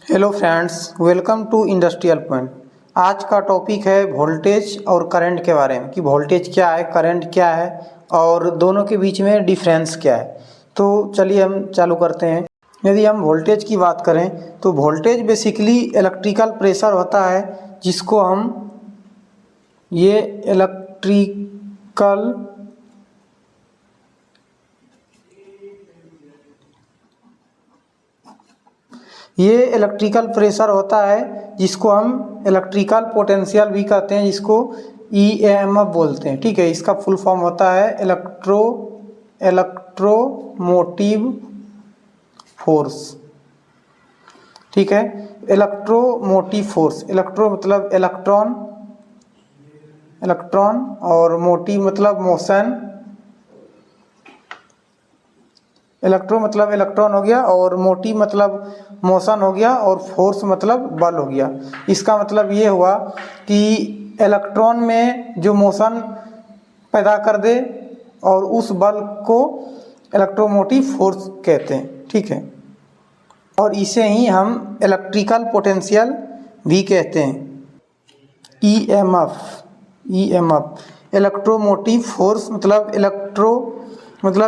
Hello friends, welcome to industrial point. आज का topic है वोल्टेज और करंट के बारे में कि वोल्टेज क्या है, करंट क्या है और दोनों के बीच में डिफरेंस क्या है। तो चलिए हम चालू करते हैं। यदि हम वोल्टेज की बात करें तो वोल्टेज बेसिकली इलेक्ट्रिकल प्रेशर होता है जिसको हम ये इलेक्ट्रिकल प्रेशर होता है जिसको हम इलेक्ट्रिकल पोटेंशियल भी कहते हैं, जिसको ईएमएफ बोलते हैं। ठीक है, इसका फुल फॉर्म होता है इलेक्ट्रोमोटिव फोर्स। ठीक है, इलेक्ट्रोमोटिव फोर्स, इलेक्ट्रो मतलब इलेक्ट्रॉन और मोटिव मतलब मोशन। इलेक्ट्रो मतलब इलेक्ट्रॉन हो गया और मोटिव मतलब मोशन हो गया और फोर्स मतलब बल हो गया। इसका मतलब ये हुआ कि इलेक्ट्रॉन में जो मोशन पैदा कर दे और उस बल को इलेक्ट्रोमोटिव फोर्स कहते हैं। ठीक है, और इसे ही हम इलेक्ट्रिकल पोटेंशियल भी कहते हैं। ईएमएफ इलेक्ट्रोमोटिव फोर्स मतलब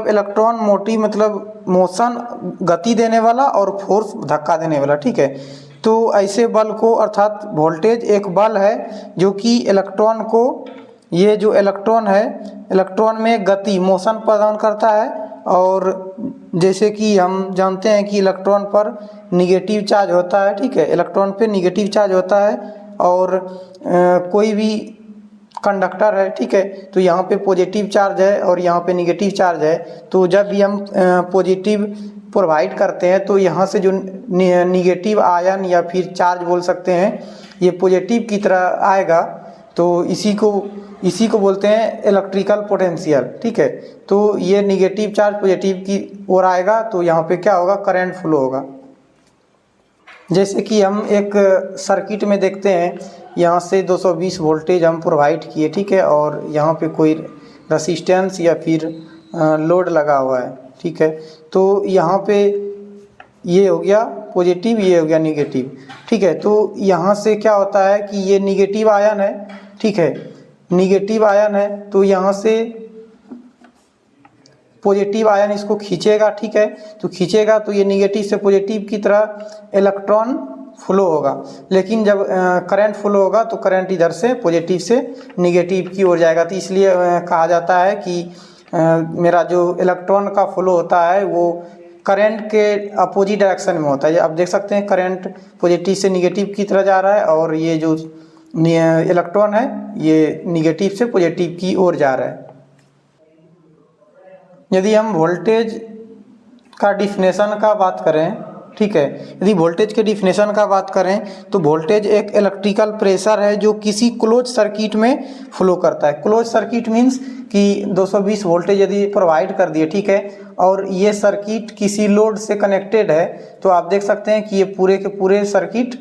इलेक्ट्रॉन, मोटिव मतलब मोशन, गति देने वाला, और फोर्स धक्का देने वाला। ठीक है, तो ऐसे बल को, अर्थात वोल्टेज एक बल है जो कि इलेक्ट्रॉन को, ये जो इलेक्ट्रॉन है, इलेक्ट्रॉन में गति, मोशन प्रदान करता है। और जैसे कि हम जानते हैं कि इलेक्ट्रॉन पर निगेटिव चार्ज होता है। ठीक है, इलेक्ट्रॉन पे निगेटिव चार्ज होता है और कोई भी कंडक्टर है, ठीक है, तो यहाँ पे पॉजिटिव चार्ज है और यहाँ पे निगेटिव चार्ज है। तो जब भी हम पॉजिटिव प्रोवाइड करते हैं तो यहाँ से जो निगेटिव आयन या फिर चार्ज बोल सकते हैं, ये पॉजिटिव की तरह आएगा। तो इसी को बोलते हैं इलेक्ट्रिकल पोटेंशियल। ठीक है, तो ये निगेटिव चार्ज पॉजिटिव की ओर आएगा तो यहाँ पे क्या होगा, करंट फ्लो होगा। जैसे कि हम एक सर्किट में देखते हैं, यहाँ से 220 वोल्टेज हम प्रोवाइड किए। ठीक है, और यहाँ पे कोई रेसिस्टेंस या फिर लोड लगा हुआ है। ठीक है, तो यहाँ पे ये हो गया पॉजिटिव, ये हो गया निगेटिव। ठीक है, तो यहाँ से क्या होता है कि ये निगेटिव आयन है। ठीक है, निगेटिव आयन है तो यहाँ से पॉजिटिव आयन इसको खींचेगा। ठीक है, तो खींचेगा तो ये निगेटिव से पॉजिटिव की तरह इलेक्ट्रॉन फ्लो होगा। लेकिन जब करंट फ्लो होगा तो करंट इधर से पॉजिटिव से निगेटिव की ओर जाएगा। तो इसलिए कहा जाता है कि मेरा जो इलेक्ट्रॉन का फ्लो होता है वो करंट के अपोजिट डायरेक्शन में होता है। आप देख सकते हैं करंट पॉजिटिव से निगेटिव की तरह जा रहा है और ये जो इलेक्ट्रॉन है ये निगेटिव से पॉजिटिव की ओर जा रहा है। यदि हम वोल्टेज का डिफिनेशन का बात करें, ठीक है, यदि वोल्टेज के डिफिनेशन का बात करें तो वोल्टेज एक इलेक्ट्रिकल प्रेशर है जो किसी क्लोज सर्किट में फ्लो करता है। क्लोज सर्किट मीन्स कि 220 वोल्टेज यदि प्रोवाइड कर दिए, ठीक है, और ये सर्किट किसी लोड से कनेक्टेड है, तो आप देख सकते हैं कि ये पूरे के पूरे सर्किट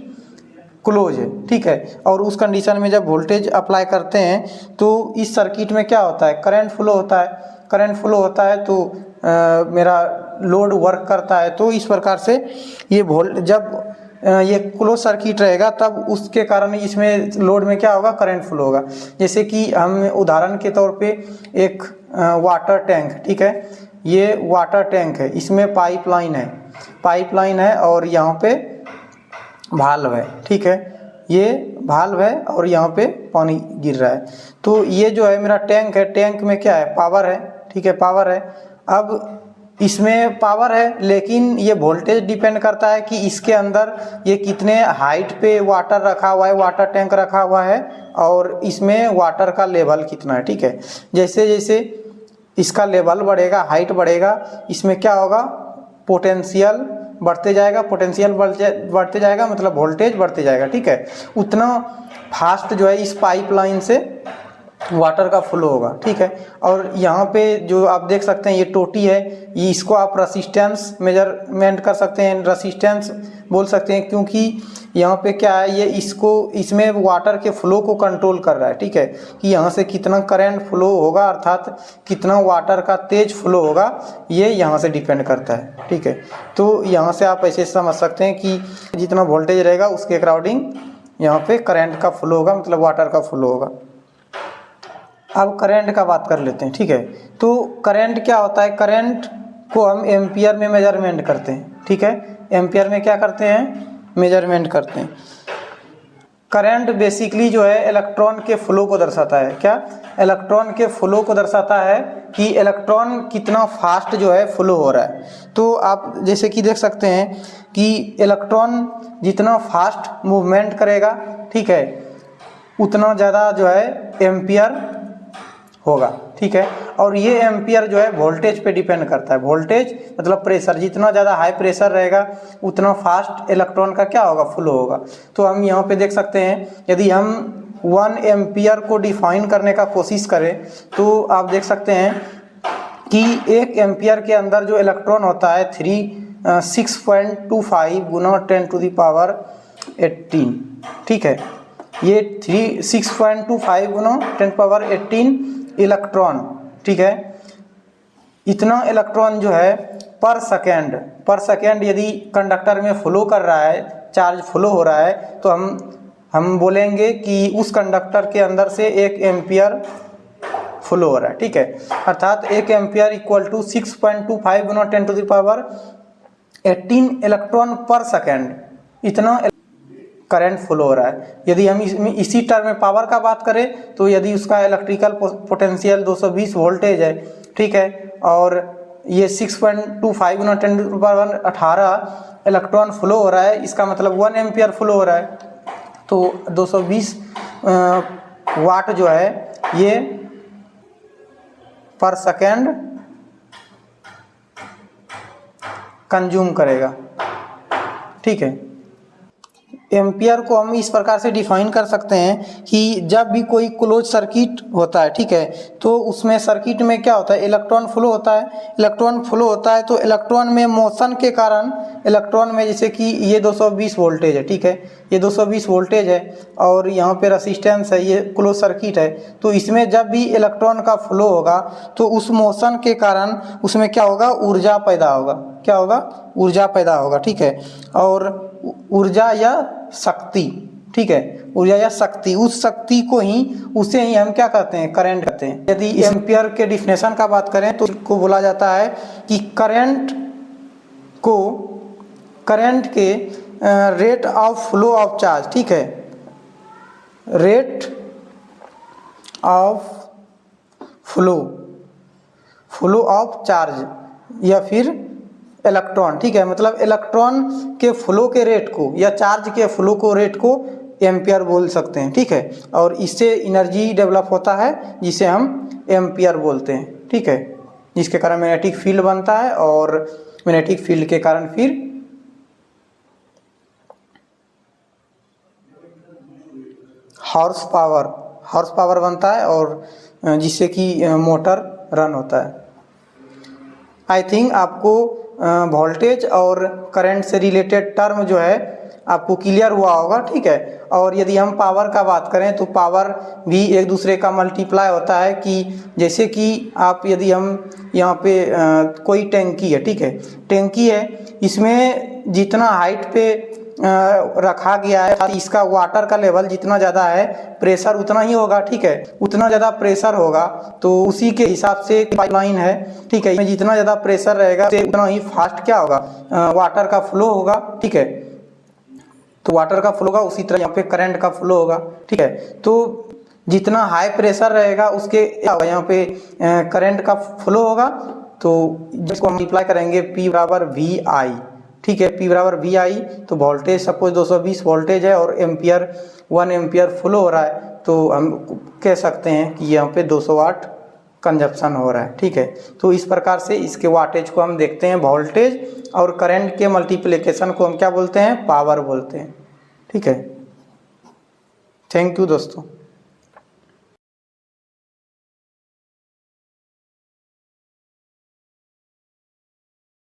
क्लोज है। ठीक है, और उस कंडीशन में जब वोल्टेज अप्लाई करते हैं तो इस सर्किट में क्या होता है, करंट फ्लो होता है। करंट फ्लो होता है तो मेरा लोड वर्क करता है। तो इस प्रकार से ये जब ये क्लोज सर्किट रहेगा तब उसके कारण इसमें लोड में क्या होगा, करंट फ्लो होगा। जैसे कि हम उदाहरण के तौर पे एक वाटर टैंक, ठीक है, ये वाटर टैंक है, इसमें पाइपलाइन है और यहाँ पे वाल्व है। ठीक है, ये वाल्व है और यहाँ पे पानी गिर रहा है। तो ये जो है मेरा टैंक है, टैंक में क्या है, पावर है। ठीक है, पावर है। अब इसमें पावर है लेकिन ये वोल्टेज डिपेंड करता है कि इसके अंदर ये कितने हाइट पे वाटर रखा हुआ है, वाटर टैंक रखा हुआ है, और इसमें वाटर का लेवल कितना है। ठीक है, जैसे जैसे इसका लेवल बढ़ेगा, हाइट बढ़ेगा, इसमें क्या होगा, पोटेंशियल बढ़ते जाएगा। पोटेंशियल बढ़ते जाएगा मतलब वोल्टेज बढ़ते जाएगा। ठीक है, उतना फास्ट जो है इस पाइपलाइन से वाटर का फ्लो होगा, ठीक है। और यहाँ पे जो आप देख सकते हैं ये टोटी है, ये इसको आप रेसिस्टेंस मेजरमेंट कर सकते हैं, रेसिस्टेंस बोल सकते हैं, क्योंकि यहाँ पे क्या है, ये इसमें वाटर के फ्लो को कंट्रोल कर रहा है, ठीक है, कि यहाँ से कितना करंट फ्लो होगा, अर्थात कितना वाटर का तेज फ्लो होगा, ये यहाँ से डिपेंड करता है, ठीक है। तो यहाँ से आप ऐसे समझ सकते हैं कि जितना वोल्टेज रहेगा उसके अकॉर्डिंग यहाँ पे करंट का फ्लो होगा, मतलब वाटर का फ्लो होगा। अब करंट का बात कर लेते हैं, ठीक है। तो करंट क्या होता है, करंट को हम एम्पियर में मेजरमेंट करते हैं, ठीक है। एम्पियर में क्या करते हैं, मेजरमेंट करते हैं। करंट बेसिकली जो है इलेक्ट्रॉन के फ्लो को दर्शाता है, क्या, इलेक्ट्रॉन के फ्लो को दर्शाता है कि इलेक्ट्रॉन कितना फास्ट जो है फ्लो हो रहा है। तो आप जैसे कि देख सकते हैं कि इलेक्ट्रॉन जितना फास्ट मूवमेंट करेगा, ठीक है, उतना ज़्यादा जो है एम्पियर होगा, ठीक है। और ये एम्पियर जो है वोल्टेज पे डिपेंड करता है, वोल्टेज मतलब प्रेशर, जितना ज़्यादा हाई प्रेशर रहेगा उतना फास्ट इलेक्ट्रॉन का क्या होगा, फ्लो होगा। तो हम यहाँ पे देख सकते हैं, यदि हम 1 एम्पियर को डिफाइन करने का कोशिश करें तो आप देख सकते हैं कि 1 एम्पियर के अंदर जो इलेक्ट्रॉन होता है 6.25 गुना 10⁻18, ठीक है। ये 6.25 गुना 10⁻18 इलेक्ट्रॉन, ठीक है। इतना इलेक्ट्रॉन जो है पर सेकेंड यदि कंडक्टर में फ्लो कर रहा है, चार्ज फ्लो हो रहा है, तो हम बोलेंगे कि उस कंडक्टर के अंदर से 1 एम्पियर फ्लो हो रहा है, ठीक है। अर्थात 1 एम्पियर इक्वल टू 6.25 गुना 10⁻18 इलेक्ट्रॉन पर सेकेंड, इतना करंट फ्लो हो रहा है। यदि हम इसी टर्म में पावर का बात करें तो यदि उसका इलेक्ट्रिकल पोटेंशियल 220 वोल्टेज है, ठीक है, और ये 6.25 गुना 10⁻18 इलेक्ट्रॉन फ्लो हो रहा है, इसका मतलब 1 एम्पियर फ्लो हो रहा है। तो 220 वाट जो है ये पर सेकेंड कंज्यूम करेगा, ठीक है। एम्पियर को हम इस प्रकार से डिफाइन कर सकते हैं कि जब भी कोई क्लोज सर्किट होता है, ठीक है, तो उसमें सर्किट में क्या होता है, इलेक्ट्रॉन फ्लो होता है। इलेक्ट्रॉन फ्लो होता है तो इलेक्ट्रॉन में मोशन के कारण इलेक्ट्रॉन में, जैसे कि ये 220 वोल्टेज है, ठीक है, ये 220 वोल्टेज है और यहाँ पे रेसिस्टेंस है, ये क्लोज सर्किट है। तो इसमें जब भी इलेक्ट्रॉन का फ्लो होगा तो उस मोशन के कारण उसमें क्या होगा, ऊर्जा पैदा होगा, क्या होगा, ऊर्जा पैदा होगा, ठीक है। और ऊर्जा या शक्ति, ठीक है, ऊर्जा या शक्ति, उस शक्ति को ही, उसे ही हम क्या कहते हैं, करंट कहते हैं। यदि एम्पियर के डिफिनेशन का बात करें तो इसको बोला जाता है कि करंट को, करंट के rate of flow of charge, ठीक है, rate of flow of charge या फिर इलेक्ट्रॉन, ठीक है, मतलब इलेक्ट्रॉन के फ्लो के रेट को या चार्ज के फ्लो को रेट को एम्पियर बोल सकते हैं, ठीक है। और इससे एनर्जी डेवलप होता है जिसे हम एम्पियर बोलते हैं, ठीक है, जिसके कारण मैग्नेटिक फील्ड बनता है और मैग्नेटिक फील्ड के कारण फिर हॉर्स पावर बनता है और जिससे कि मोटर रन होता है। आई थिंक आपको वोल्टेज और करंट से रिलेटेड टर्म जो है आपको क्लियर हुआ होगा, ठीक है। और यदि हम पावर का बात करें तो पावर भी एक दूसरे का मल्टीप्लाई होता है, कि जैसे कि आप, यदि हम यहाँ पे कोई टैंकी है, ठीक है, टैंकी है, इसमें जितना हाइट पे रखा गया है, इसका वाटर का लेवल जितना ज़्यादा है प्रेशर उतना ही होगा, ठीक है, उतना ज़्यादा प्रेशर होगा तो उसी के हिसाब से पाइपलाइन है, ठीक है, इसमें जितना ज़्यादा प्रेशर रहेगा उतना ही फास्ट क्या होगा, वाटर का फ्लो होगा, ठीक है। तो वाटर का फ्लो होगा, उसी तरह यहाँ पे करंट का फ्लो होगा, ठीक है। तो जितना हाई प्रेशर रहेगा उसके यहाँ पे करंट का फ्लो होगा, तो जिसको मल्टीप्लाई करेंगे P बराबर VI, ठीक है, P बराबर VI। तो वोल्टेज सपोज 220 वोल्टेज है और एम्पियर 1 एम्पियर फ्लो हो रहा है, तो हम कह सकते हैं कि यहाँ पे 200 वाट कंजप्शन हो रहा है, ठीक है। तो इस प्रकार से इसके वाटेज को हम देखते हैं, वोल्टेज और करंट के मल्टीप्लिकेशन को हम क्या बोलते हैं, पावर बोलते हैं, ठीक है। थैंक यू दोस्तों।